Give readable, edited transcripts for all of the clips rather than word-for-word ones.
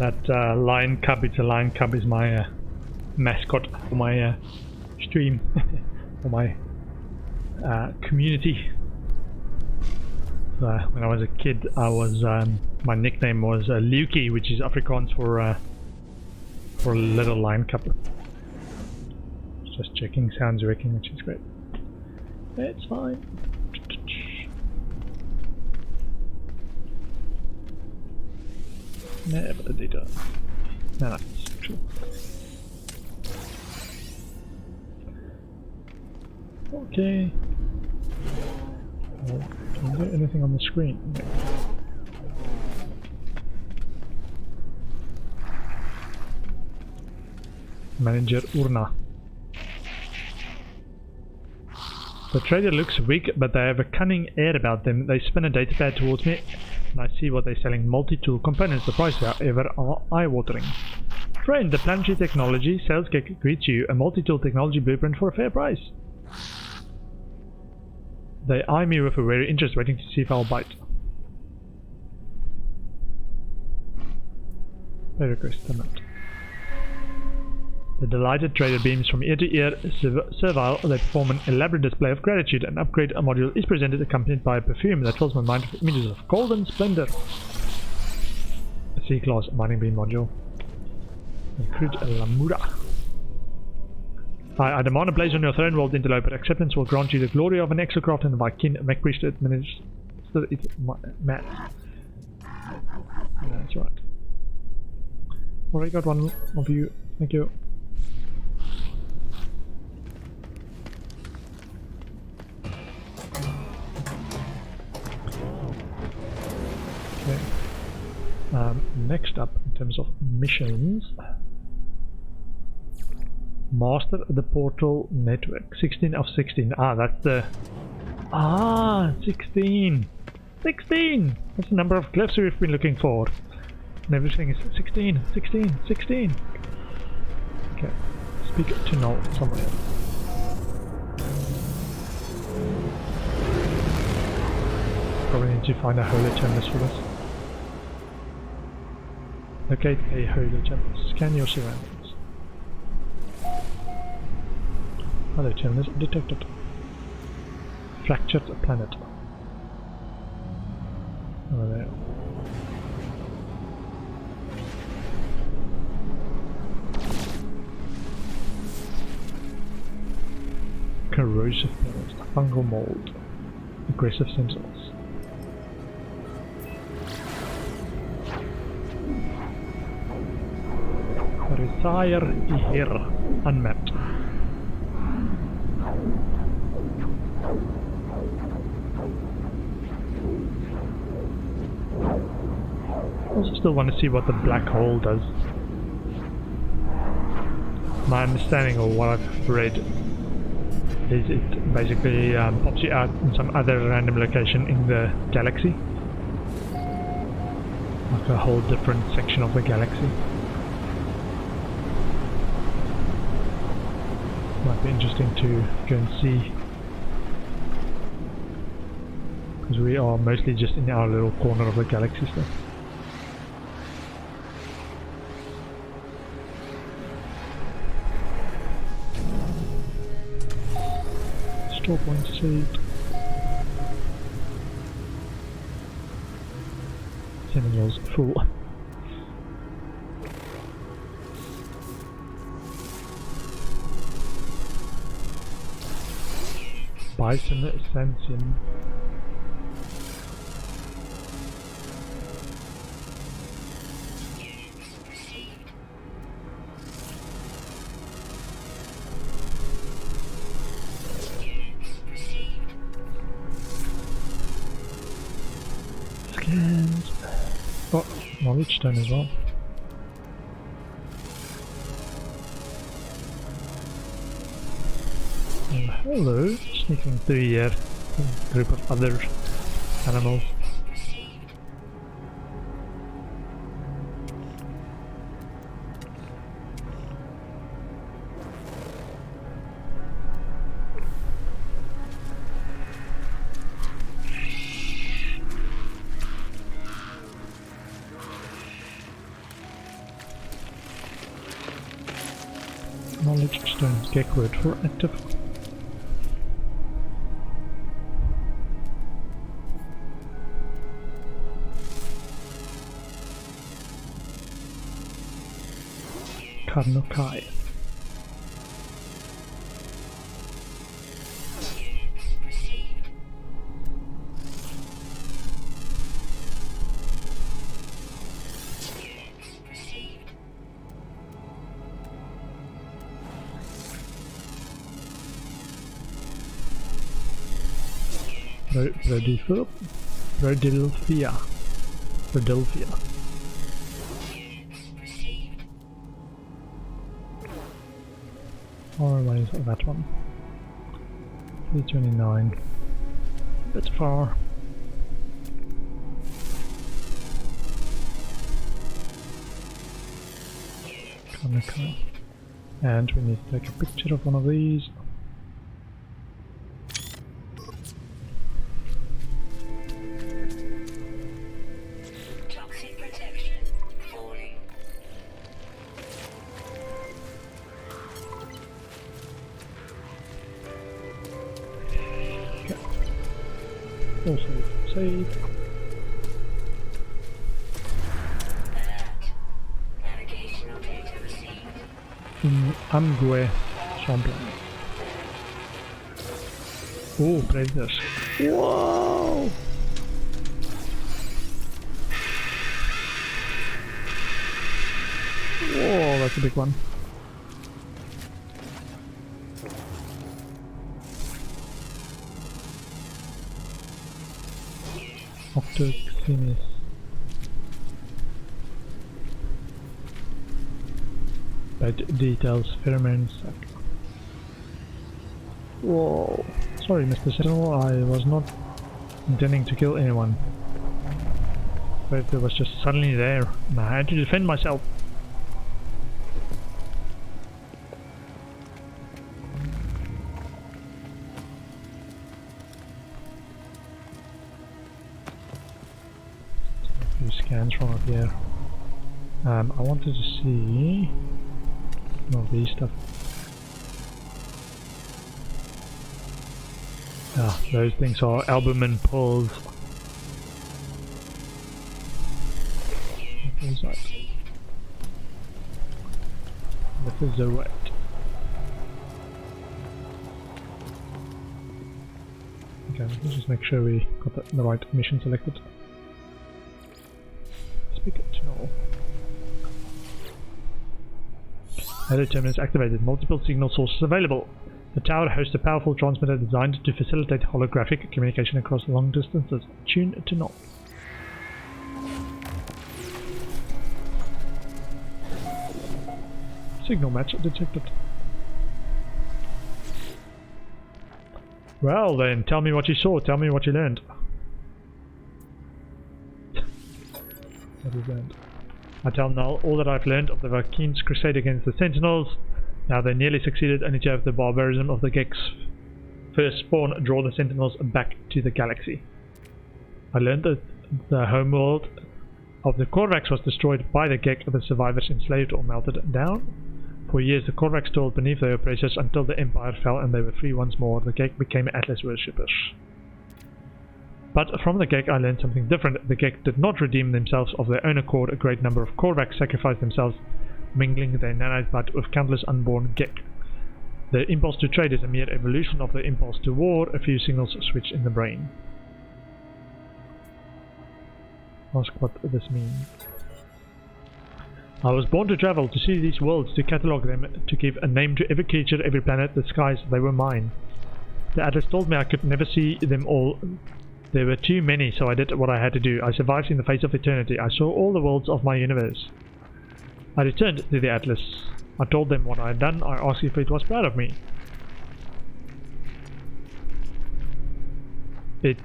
that lion cub. It's a lion cub is my mascot for my stream, for my community. When I was a kid, I was my nickname was Leukie, which is Afrikaans for little lion cub. Just checking sounds working, which is great. It's fine. Nee, but the data. No, it's true. Okay. Well, can you do anything on the screen? No. Manager Urna. The trader looks weak, but they have a cunning air about them. They spin a datapad towards me, and I see what they're selling. Multi-tool components. The prices, however, are eye-watering. Friend, the Planetary Technology sales kick greets you. A multi-tool technology blueprint for a fair price. They eye me with a wary interest, waiting to see if I'll bite. Pay request, damn it. The delighted trader beams from ear to ear, servile. They perform an elaborate display of gratitude. An upgrade module is presented, accompanied by a perfume that fills my mind with images of golden splendor. A C-class mining beam module. Recruit Lamura. I demand a place on your throne, world interloper. Acceptance will grant you the glory of an exocraft and the Viking MacPriest administer its mats. That's right. Already got one of you. Thank you. Okay. Next up, in terms of missions, master the portal network. 16 of 16. That's the 16. 16. That's the number of glyphs we've been looking for. And everything is 16, 16, 16. Okay. Speak to Null somewhere. Probably need to find a holoterminus for this. Locate a holoterminus. Scan your surroundings. Holoterminus detected. Fractured planet. Oh, there. Corrosive planet. Fungal mold. Aggressive sentinels. Retire here. Unmapped. I also still want to see what the black hole does. My understanding, or what I've read, is it basically pops you out in some other random location in the galaxy. Like a whole different section of the galaxy. Might be interesting to go and see, because we are mostly just in our little corner of the galaxy stuff. Store point saved. Sentinels full. Bison Sensin. Scans. Oh, knowledge stone as well. Hello, sneaking through here, a group of other animals. Knowledge stones, Gek word for active. Karnokai. Philadelphia. Or what is that one? 329. A bit far. Okay. And we need to take a picture of one of these. Also save. In Amgue Champlain. Oh, predators. Whoa! Whoa, that's a big one. Octoxenis. Bad details, pheromones. Whoa. Sorry, Mr. Sentinel, I was not intending to kill anyone. But it was just suddenly there, and I had to defend myself. Scans from up here. I wanted to see some of these stuff. Ah, those things are albumin pulls. What is that? Lithozoite. Okay, let's just make sure we got the right mission selected. Good to know. Hello terminus activated. Multiple signal sources available. The tower hosts a powerful transmitter designed to facilitate holographic communication across long distances. Tune to null. Signal match detected. Well then, tell me what you saw, tell me what you learned. What is that? I tell Null all that I've learned of the Vakeen's crusade against the Sentinels. Now they nearly succeeded, only to have the barbarism of the Gek's first spawn draw the Sentinels back to the galaxy. I learned that the homeworld of the Korvax was destroyed by the Gek, the survivors enslaved or melted down. For years the Korvax toiled beneath their oppressors until the Empire fell and they were free once more. The Gek became Atlas worshippers. But from the Gek I learned something different. The Gek did not redeem themselves of their own accord. A great number of Korvax sacrificed themselves, mingling their nanite blood with countless unborn Gek. The impulse to trade is a mere evolution of the impulse to war. A few signals switch in the brain. Ask what this means. I was born to travel, to see these worlds, to catalogue them, to give a name to every creature, every planet, the skies. They were mine. The Atlas told me I could never see them all. There were too many, so I did what I had to do. I survived in the face of eternity. I saw all the worlds of my universe. I returned to the Atlas. I told them what I had done. I asked if it was proud of me. It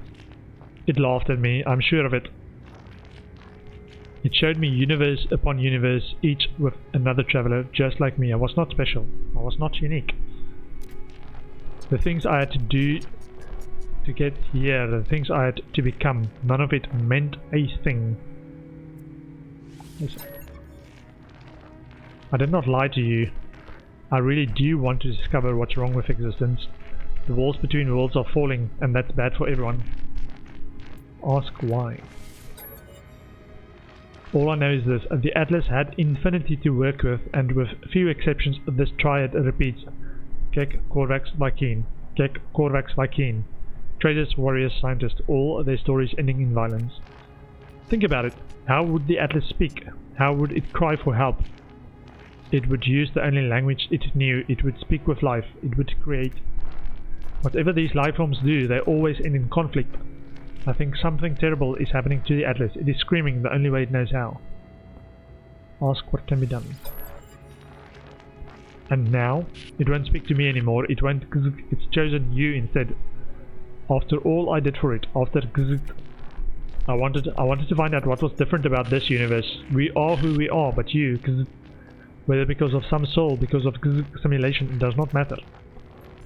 laughed at me, I'm sure of it. It showed me universe upon universe, each with another traveler just like me. I was not special. I was not unique. The things I had to do to get here, the things I had to become, none of it meant a thing. Listen. I did not lie to you. I really do want to discover what's wrong with existence. The walls between worlds are falling, and that's bad for everyone. Ask why. All I know is this, the Atlas had infinity to work with, and with few exceptions this triad repeats. Kek, Korvax, Vy'keen. Kek, Korvax, Vy'keen. Traders, warriors, scientists, all their stories ending in violence. Think about it. How would the Atlas speak? How would it cry for help? It would use the only language it knew. It would speak with life. It would create. Whatever these life forms do, they always end in conflict. I think something terrible is happening to the Atlas. It is screaming the only way it knows how. Ask what can be done. And now, it won't speak to me anymore. It won't. It's chosen you instead. After all I did for it, after I wanted to find out what was different about this universe. We are who we are, but you, whether because of some soul, because of simulation, it does not matter.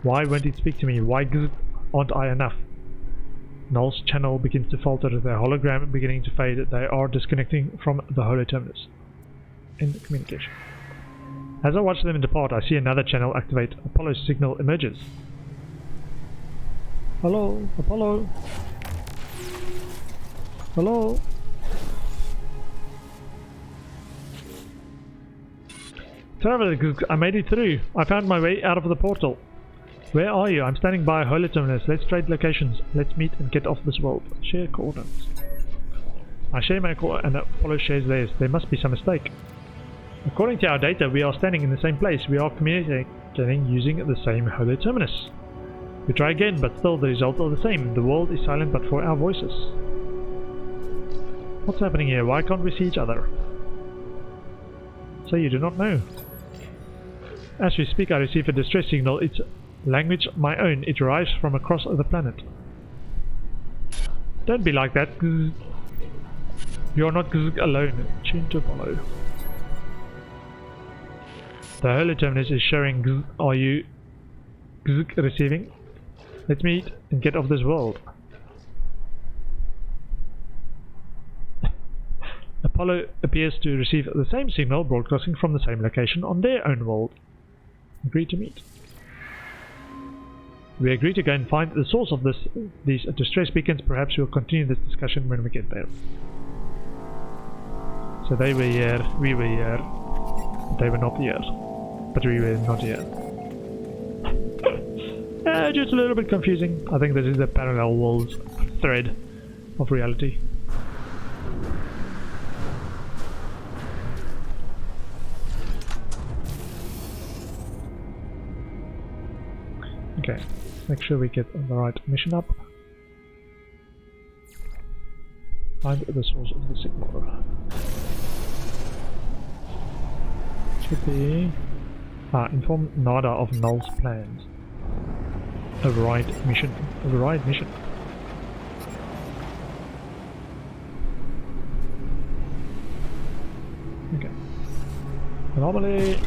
Why won't it speak to me? Why aren't I enough? Null's channel begins to falter, the hologram beginning to fade. They are disconnecting from the holoterminus. End communication. As I watch them depart, I see another channel activate. Apollo's signal emerges. Hello, Apollo. Hello. Traveler, I made it through. I found my way out of the portal. Where are you? I'm standing by a holoterminus. Let's trade locations. Let's meet and get off this world. Share coordinates. I share my coordinates and Apollo shares theirs. There must be some mistake. According to our data, we are standing in the same place. We are communicating using the same holoterminus. We try again, but still the results are the same. The world is silent but for our voices. What's happening here? Why can't we see each other? So you do not know. As we speak, I receive a distress signal. It's language my own. It arrives from across the planet. Don't be like that. You're not alone. Tune to Apollo. The holoterminus is showing. Are you receiving? Let's meet and get off this world. Apollo appears to receive the same signal broadcasting from the same location on their own world. Agree to meet. We agree to go and find the source of these distress beacons. Perhaps we'll continue this discussion when we get there. So they were here, we were here, they were not here, but we were not here. Just a little bit confusing. I think this is the parallel worlds thread of reality. Okay, make sure we get the right mission up. Find the source of the signal. Should be... inform Nada of Null's plans. Override mission. Override mission. Okay. Anomaly.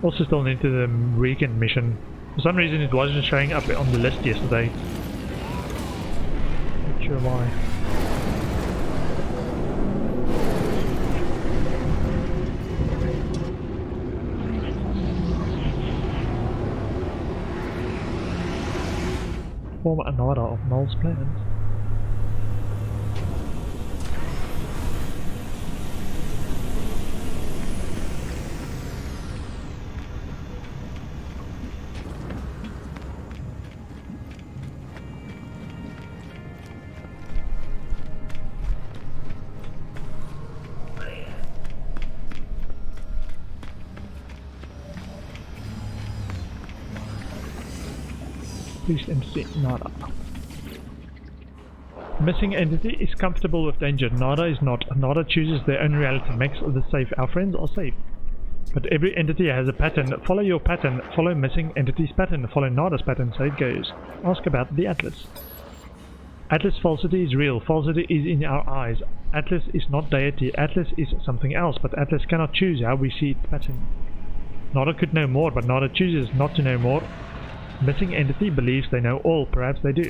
Also still need the weekend mission. For some reason it wasn't showing up on the list yesterday. Not sure why. Form a Nada of Null's plans. Please entity Nada. Missing entity is comfortable with danger. Nada is not. Nada chooses their own reality, makes the safe. Our friends are safe. But every entity has a pattern. Follow your pattern. Follow missing entity's pattern. Follow Nada's pattern, so it goes. Ask about the Atlas. Atlas falsity is real. Falsity is in our eyes. Atlas is not deity. Atlas is something else, but Atlas cannot choose how we see its pattern. Nada could know more, but Nada chooses not to know more. Missing entity believes they know all. Perhaps they do.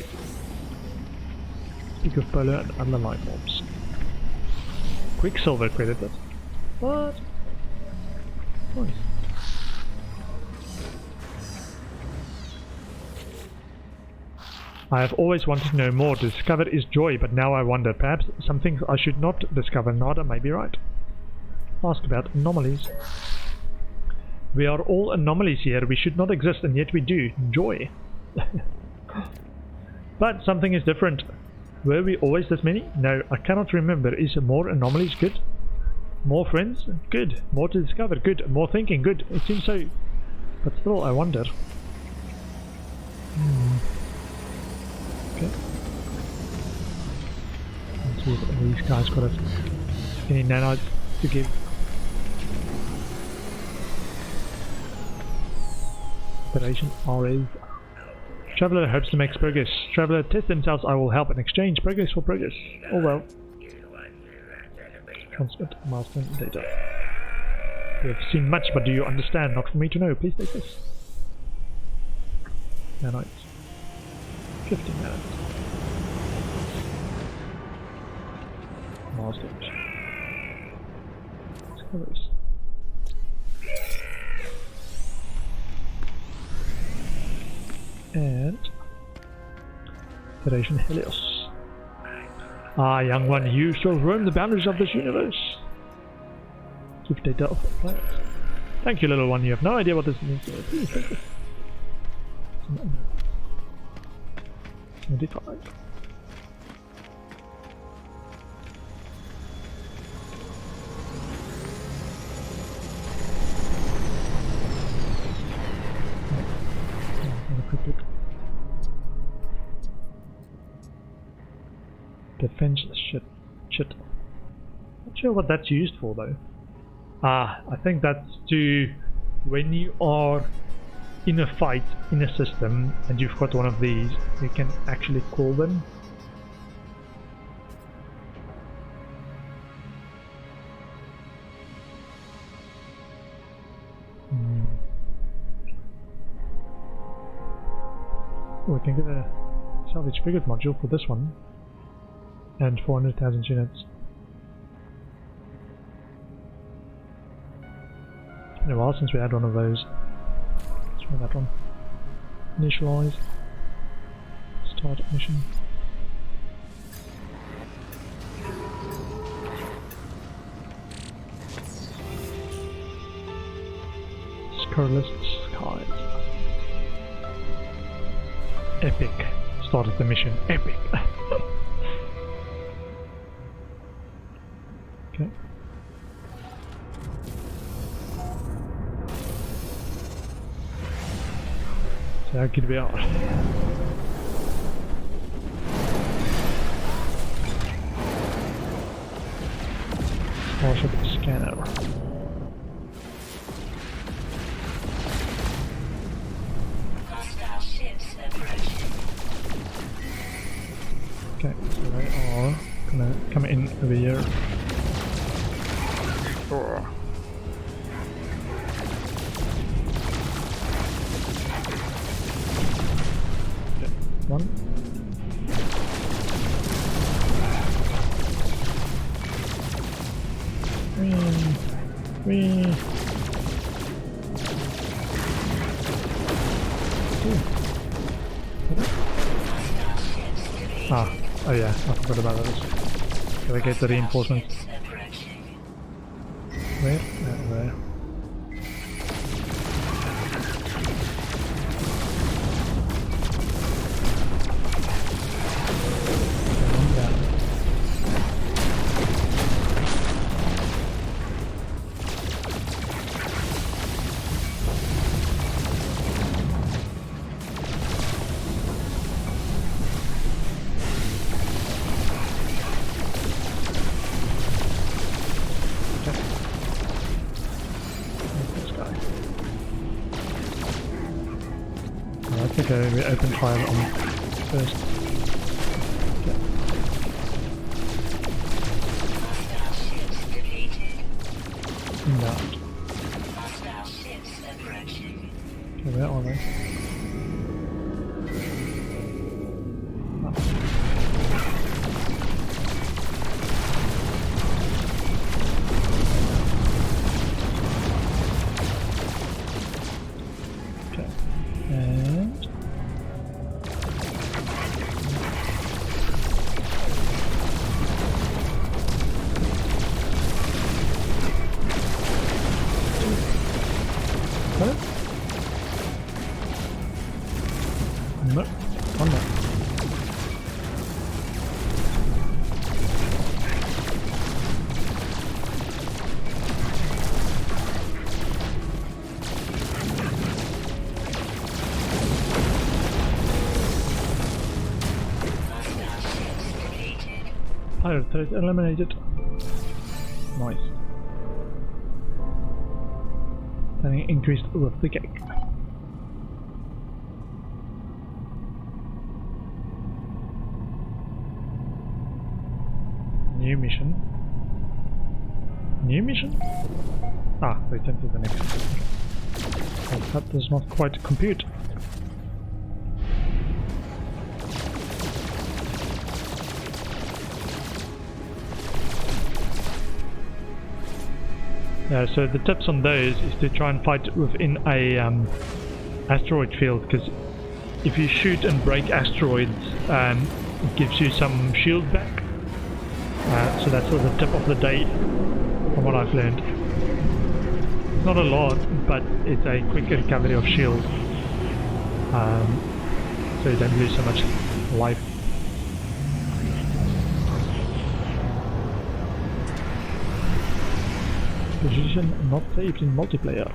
Speak of Polo and other life forms. Quicksilver credited. What? Nice. I have always wanted to know more. To discover is joy, but now I wonder. Perhaps some things I should not discover. Nada may be right. Ask about anomalies. We are all anomalies here. We should not exist, and yet we do. Joy. But something is different. Were we always this many? No, I cannot remember. Is more anomalies good? More friends? Good. More to discover? Good. More thinking? Good. It seems so. But still, I wonder. Okay. Let's see if these guys got any nanites to give. Operation RS. Traveler hopes to make progress. Traveler test themselves. I will help in exchange. Progress for progress. Oh well. Transmit milestone data. You have seen much, but do you understand? Not for me to know. Please take this. Nanites. 15 nanites. Milestones. Discoveries. And Federation Helios. Ah, young one, you shall roam the boundaries of this universe. Give data of planets. Thank you, little one. You have no idea what this means. Please take this. 25. Defenseless shit. Not sure what that's used for though. Ah, I think that's to when you are in a fight in a system and you've got one of these, you can actually call them. Oh, we can get a salvage frigate module for this one. And 400,000 units. It's been a while since we had one of those. Let's try that one. Initialize. Start mission. Scurrilous skies. Epic. Started the mission. Epic. Okay. Så här kan vi göra. Starship scanner. Okay, so they are gonna come in over here. Okay, one. Whee. Ah, oh yeah, I forgot about those. Gotta get the reinforcements. Where? There. Okay, we open fire on first. Okay. No. Okay, where are they? pirate threat eliminated. Nice. Standing increased with the cake. New mission. New mission? Ah, return to the next mission. Well, that does not quite compute. Yeah, so the tips on those is to try and fight within a asteroid field, because if you shoot and break asteroids, it gives you some shield back. So that's sort of the tip of the day from what I've learned. It's not a lot, but it's a quick recovery of shield, so you don't lose so much life. Position not saved in multiplayer.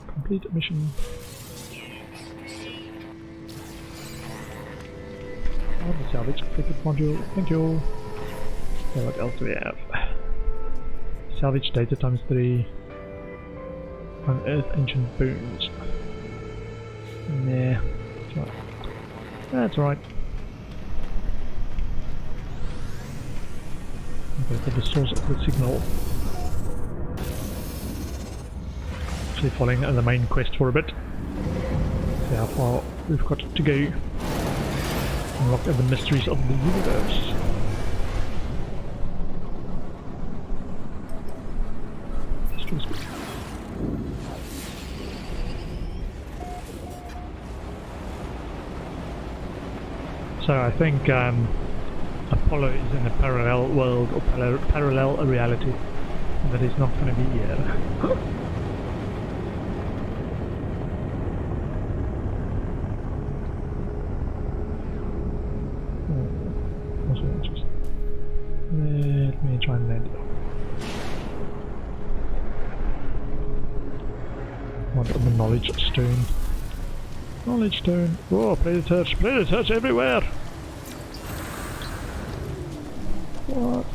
Complete mission. Oh, the salvage ticket module. Thank you. Okay, what else do we have? Salvage data ×3. Unearth ancient boons. Nah. That's right. Okay, for the source of the signal. Actually following the main quest for a bit. See how far we've got to go. Unlock the mysteries of the universe. So I think Apollo is in a parallel world or parallel reality that is not going to be here. Also interesting. Let me try and land it. Want the knowledge stone. Knowledge stone. Oh, predators! Predators everywhere! What?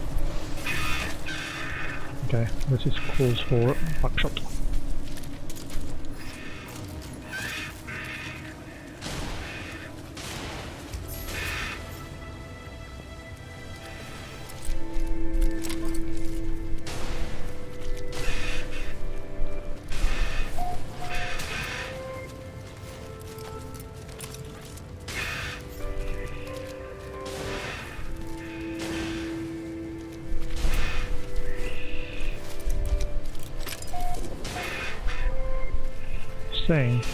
Okay, this is calls for buckshot.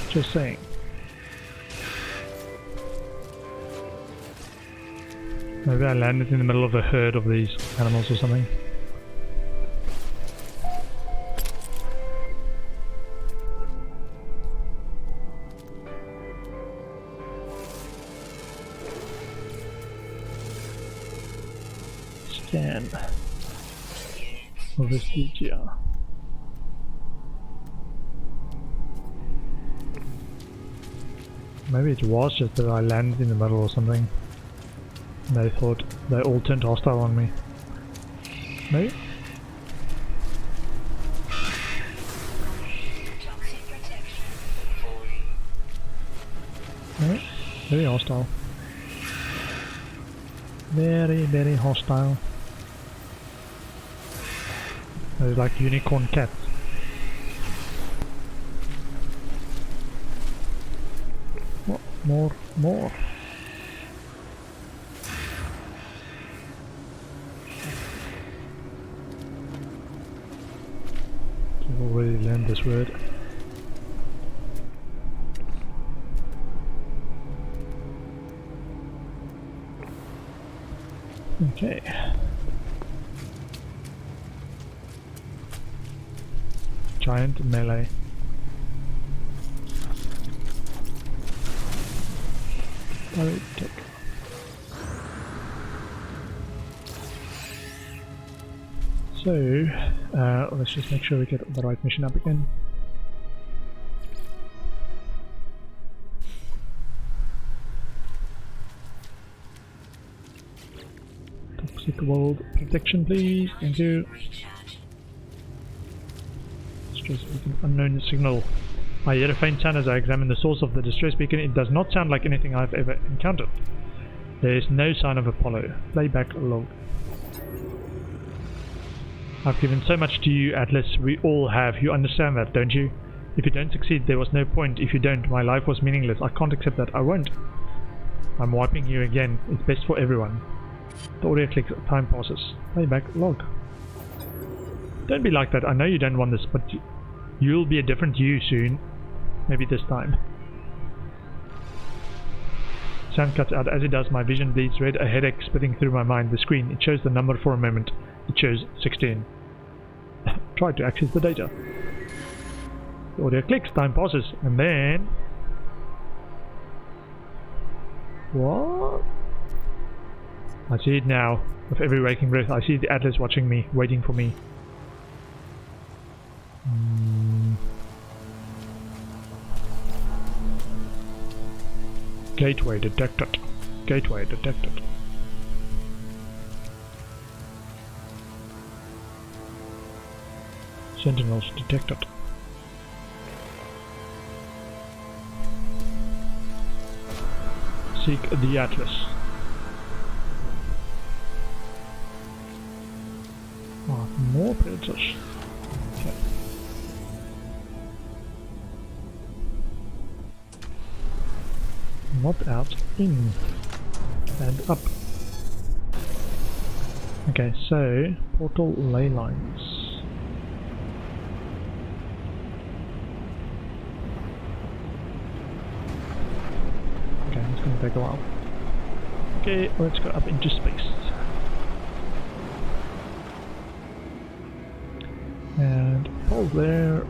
Just saying. Maybe I landed in the middle of a herd of these animals or something. Scan. Vestigia. Maybe it was just that I landed in the middle or something. And they thought they all turned hostile on me. Maybe? No? Very hostile. Very, very hostile. They're like unicorn cats. More. I've already learned this word. Okay. Giant melee. Tick. So, let's just make sure we get the right mission up again. Seek world protection, please. Thank you. Distress beacon, unknown signal. I hear a faint sound as I examine the source of the distress beacon. It does not sound like anything I've ever encountered. There is no sign of Apollo. Playback log. I've given so much to you, Atlas. We all have. You understand that, don't you? If you don't succeed, there was no point. If you don't, my life was meaningless. I can't accept that. I won't. I'm wiping you again. It's best for everyone. The audio clicks. Time passes. Playback log. Don't be like that. I know you don't want this, but you'll be a different you soon. Maybe this time. Sound cuts out. As it does, my vision bleeds red, a headache spitting through my mind. The screen, it shows the number for a moment. It shows 16. Try to access the data. The audio clicks, time passes, and then... What? I see it now. With every waking breath, I see the Atlas watching me, waiting for me. Gateway detected. Gateway detected. Sentinels detected. Seek the Atlas. Oh, more predators. Okay. Not out, in, and up. Okay, so portal ley lines. Okay, it's gonna take a while. Okay, let's go up into space. And hold there.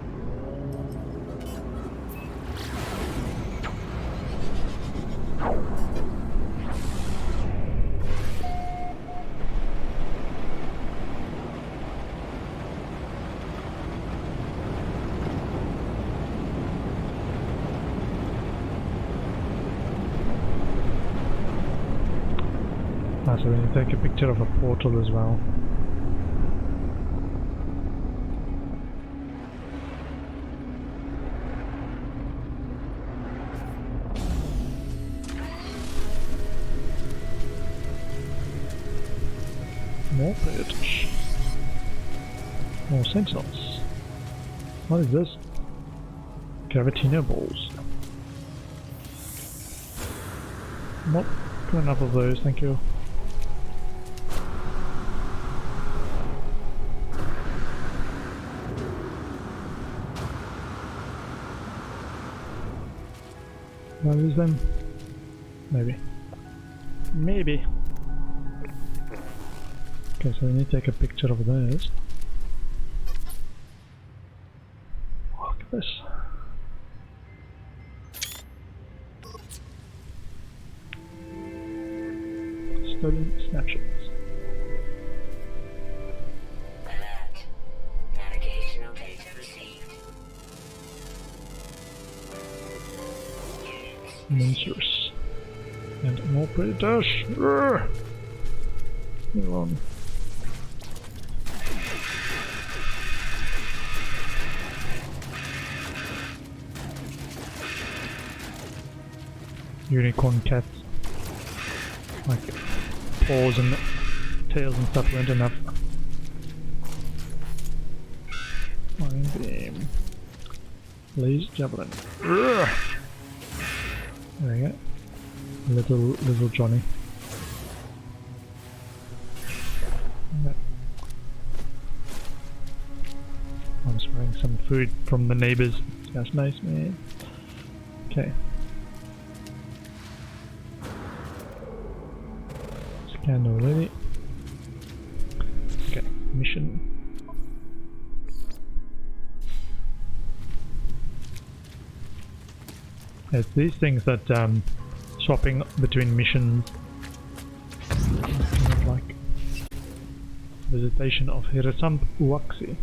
So we need to take a picture of a portal as well. More predators. More sentinels. What is this? Gravitino balls. Not enough of those, thank you. Will I lose them? Maybe. Maybe. Okay, so we need to take a picture of those. Look at this. Stolen snapshots. Alert. Navigational data received. Monsters. And more predators. Move on. Unicorn cats. Like paws and tails and stuff weren't enough. Flying beam. Blaze javelin. There we go. Little Johnny. No. I'm spraying some food from the neighbors. That's nice, man. Okay. Scan already. Okay, mission. It's these things that swapping between missions, kind of like visitation of Hirasump Uaxi.